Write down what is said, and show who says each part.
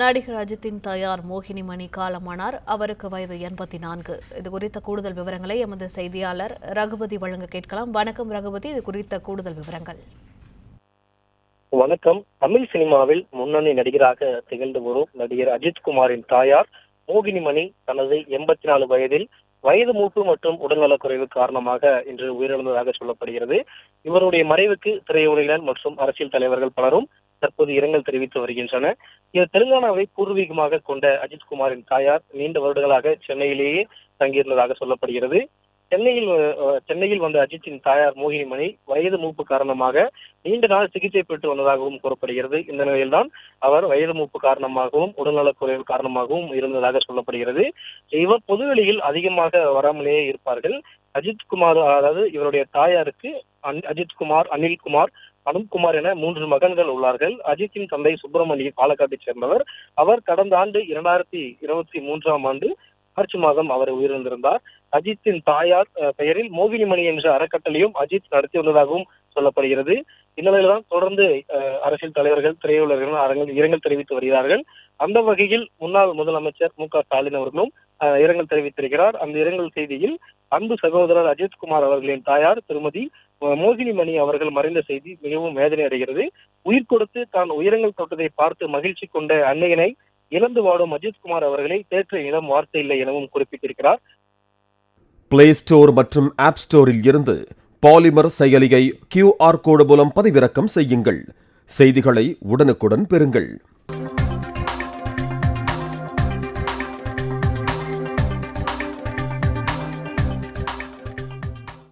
Speaker 1: நடிகர் அஜித்தின் தாயார் மோகினி மணி காலமானார். அவருக்கு வயது 84. இது குறித்த கூடுதல் விவரங்களை எமது செய்தியாளர் ரகுபதி வழங்க கேட்கலாம். வணக்கம் ரகுபதி, இது குறித்த கூடுதல் விவரங்கள்.
Speaker 2: வணக்கம். தமிழ் சினிமாவில் முன்னணி நடிகராக திகழ்ந்து வரும் நடிகர் அஜித்குமாரின் தாயார் மோகினி மணி தனது 84 வயதில் வயது மூப்பு மற்றும் உடல்நலக்குறைவு காரணமாக இன்று உயிரிழந்ததாக சொல்லப்படுகிறது. இவருடைய மறைவுக்கு திரையுலகினர் மற்றும் அரசியல் தலைவர்கள் பலரும் தற்போது இரங்கல் தெரிவித்து வருகின்றனர். இது தெலுங்கானாவை பூர்வீகமாக கொண்ட அஜித்குமாரின் தாயார் நீண்ட வருடங்களாக சென்னையிலேயே தங்கியிருந்ததாக சொல்லப்படுகிறது. சென்னையில் வந்த அஜித்தின் தாயார் மோகினி மணி வயது மூப்பு காரணமாக நீண்ட நாள் சிகிச்சை பெற்று வந்ததாகவும் கூறப்படுகிறது. இந்த நிலையில்தான் அவர் வயது மூப்பு காரணமாகவும் உடல்நலக்குறைவு காரணமாகவும் இருந்ததாக சொல்லப்படுகிறது. இவர் பொதுவெளியில் அதிகமாக வராமலேயே இருப்பார்கள். அஜித்குமார், அதாவது இவருடைய தாயாருக்கு அஜித்குமார், அனில்குமார், அனுப்குமார் என 3 மகன்கள் உள்ளார்கள். அஜித்தின் தந்தை சுப்பிரமணிய பாலக்காட்டைச் சேர்ந்தவர். அவர் கடந்த ஆண்டு 2023ஆம் ஆண்டு மார்ச் மாதம் அவர் உயிரிழந்திருந்தார். அஜித்தின் தாயார் பெயரில் மோகினி மணி என்ற அறக்கட்டளையும் அஜித் நடத்தி வந்ததாகவும் சொல்லப்படுகிறது. இந்நிலையில்தான் தொடர்ந்து அரசியல் தலைவர்கள், திரையுலகினர் இரங்கல் தெரிவித்து வருகிறார்கள். அந்த வகையில் முன்னாள் முதலமைச்சர் மு.க.ஸ்டாலின் அவர்களும் இரங்கல் தெரிவித்திருக்கிறார். அந்த இரங்கல் செய்தியில் அன்பு சகோதரர் அஜித்குமார் அவர்களின் தாயார் திருமதி மோகினி மணி அவர்கள் மறைந்த செய்தி மிகவும் வேதனை அடைகிறது. உயிர் கொடுத்து தான் உயிரங்கள் தொட்டதை பார்த்து மகிழ்ச்சி கொண்ட அன்னையினை இழந்து வாடும் அஜித்குமார் அவர்களை தேற்ற இடம் வார்த்தை இல்லை எனவும் குறிப்பிட்டிருக்கிறார்.
Speaker 3: பிளே ஸ்டோர் மற்றும் ஆப் ஸ்டோரில் இருந்து பாலிமர் செயலியை QR கோடு மூலம் பதிவிறக்கம் செய்யுங்கள். செய்திகளை உடனுக்குடன் பெறுங்கள்.